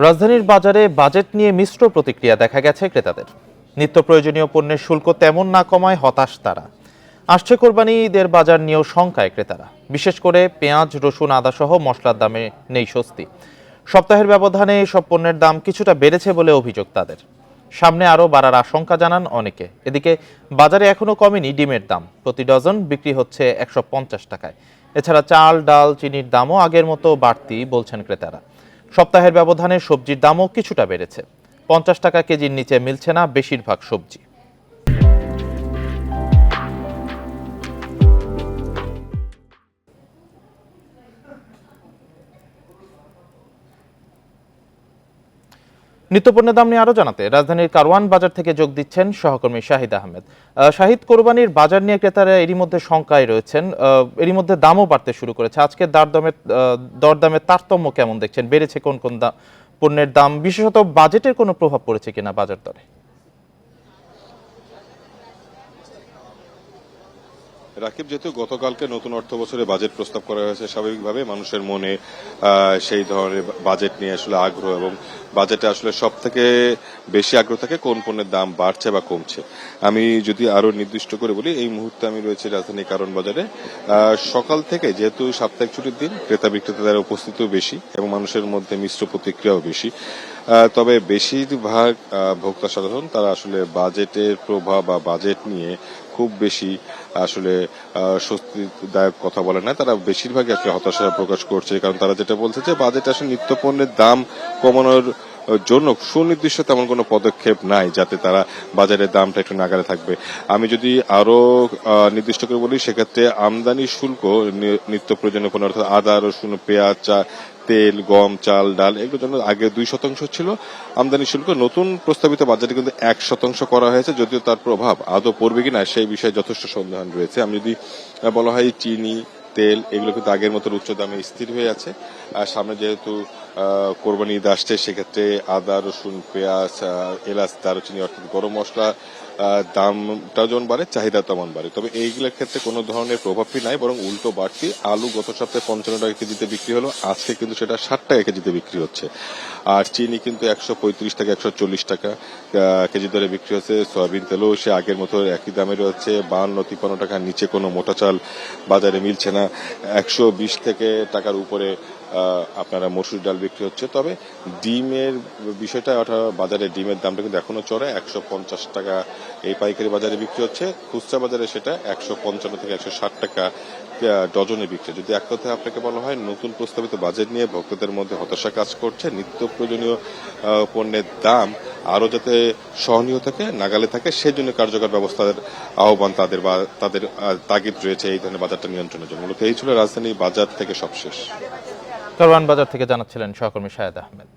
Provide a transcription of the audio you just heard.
রাজধানীর বাজারে বাজেট নিয়ে মিশ্র প্রতিক্রিয়া দেখা গেছে ক্রেতাদের। নিত্য প্রয়োজনীয় পণ্যের শুল্ক তেমন না কমায় হতাশ তারা। আসছে কোরবানি ঈদের বাজার নিয়েও শঙ্কায় ক্রেতারা, বিশেষ করে পেঁয়াজ, রসুন, আদা সহ মশলার দামে নেই স্বস্তি। সপ্তাহের ব্যবধানে এসব পণ্যের দাম কিছুটা বেড়েছে বলে অভিযোগ তাদের। সামনে আরও বাড়ার আশঙ্কা জানান অনেকে। এদিকে বাজারে এখনও কমেনি ডিমের দাম, প্রতি ডজন বিক্রি হচ্ছে 150 টাকায়। এছাড়া চাল, ডাল, চিনির দামও আগের মতো বাড়তি বলছেন ক্রেতারা। সপ্তাহের ব্যবধানে সবজির দামও কিছুটা বেড়েছে, 50 টাকা কেজির নিচে মিলছে না বেশিরভাগ সবজি। নিত্যপণ্যের দাম নিয়ে আরো জানাতে রাজধানীর কারওয়ান বাজার থেকে যোগ দিচ্ছেন সহকর্মী শাহিদ আহমেদ। শাহিদ, কোরবানির বাজার নিয়ে ক্রেতারা এরই মধ্যে শঙ্কায় রয়েছেন, এরই মধ্যে দামও বাড়তে শুরু করেছে। আজকে দরদামের তারতম্য কেমন দেখছেন? বেড়েছে কোন কোন পণ্যের দাম, বিশেষত বাজেটের কোনো প্রভাব পড়েছে কিনা বাজার দরে? রাকিব, যেহেতু গতকালকে নতুন অর্থ বছরে বাজেট প্রস্তাব করা হয়েছে, স্বাভাবিকভাবে মানুষের মনে সেই ধরনের বাজেট নিয়ে আসলে আগ্রহ, এবং বাজেটে আসলে সব থেকে বেশি আগ্রহ থাকে কোন পণ্যের দাম বাড়ছে বা কমছে। আমি যদি আরো নির্দিষ্ট করে বলি, এই মুহূর্তে আমি রয়েছি রাজধানী কারওয়ান বাজারে। সকাল থেকে, যেহেতু সাপ্তাহিক ছুটির দিন, ক্রেতা বিক্রেতাদের উপস্থিতিও বেশি এবং মানুষের মধ্যে মিশ্র প্রতিক্রিয়াও বেশি। তবে বেশিরভাগ ভোক্তা সাধারণ তারা আসলে বাজেটের প্রভাব বা বাজেট নিয়ে খুব বেশি আসলে স্বস্তিদায়ক কথা বলে না, তারা বেশিরভাগই আসলে হতাশা প্রকাশ করছে। কারণ তারা যেটা বলছে যে বাজেটে আসলে নিত্য পণ্যের দাম কমানোর জন্য সুনির্দিষ্ট তেমন কোনো পদক্ষেপ নাই, যাতে তারা বাজারের দামটা একটু নাগালে থাকবে। আমি যদি আরো নির্দিষ্ট করে বলি, সেক্ষেত্রে আমদানি শুল্ক নিত্য প্রয়োজনীয় পণ্য অর্থাৎ আদা, রসুন, পেঁয়াজ, তেল, গম, চাল, ডাল, এগুলোর জন্য আগে 2% ছিল আমদানি শুল্ক। নতুন প্রস্তাবিত বাজেটে কিন্তু 1% করা হয়েছে, যদিও তার প্রভাব আদৌ পড়বে কিনা সেই বিষয়ে যথেষ্ট সন্দেহান রয়েছে। আমি যদি বলা হয়, চিনি, তেল, এগুলো কিন্তু আগের মতো উচ্চ দামে স্থির হয়ে আছে। আর সামনে যেহেতু কোরবানি ঈদ আসছে, সেক্ষেত্রে আদা, রসুন, পেঁয়াজ, এলাচ, দারুচিনি অর্থাৎ গরম মশলা দামটা যেমন বাড়ে, চাহিদা তেমন বাড়ে। তবে এইগুলোর ক্ষেত্রে কোনো ধরনের প্রভাবই নাই, বরং উল্টো বাড়তি। আলু গত সপ্তাহে 55 টাকা কেজিতে বিক্রি হলো, আজকে কিন্তু সেটা 60 টাকা কেজিতে বিক্রি হচ্ছে। আর চিনি কিন্তু 135 টাকা 140 টাকা কেজি দরে বিক্রি হচ্ছে। সয়াবিন তেলও সে আগের মতো একই দামে রয়েছে, 52-53 টাকার নিচে কোনো মোটা চাল বাজারে মিলছে না। 120 থেকে টাকার উপরে আপনারা মসুর ডাল বিক্রি হচ্ছে। তবে ডিমের বিষয়টা, অর্থাৎ বাজারে ডিমের দামটা কিন্তু এখনো চড়ে, 150 টাকা এই পাইকারি বাজারে বিক্রি হচ্ছে। খুচরা বাজারে সেটা 155 থেকে 160 টাকা ডজনে বিক্রি। যদি এক কথায় আপনাকে বলা হয়, নতুন প্রস্তাবিত বাজেট নিয়ে ভক্তদের মধ্যে হতাশা কাজ করছে। নিত্য প্রয়োজনীয় পণ্যের দাম আরো যাতে সহনীয় থাকে, নাগালে থাকে, সেজন্য কার্যকর ব্যবস্থার আহ্বান তাদের বা তাদের তাগিদ রয়েছে এই ধরনের বাজারটা নিয়ন্ত্রণের জন্য। মূলত এই ছিল রাজধানী বাজার থেকে সবশেষ। কারওয়ান বাজার থেকে জানাচ্ছিলেন সহকর্মী শাহিদ আহমেদ।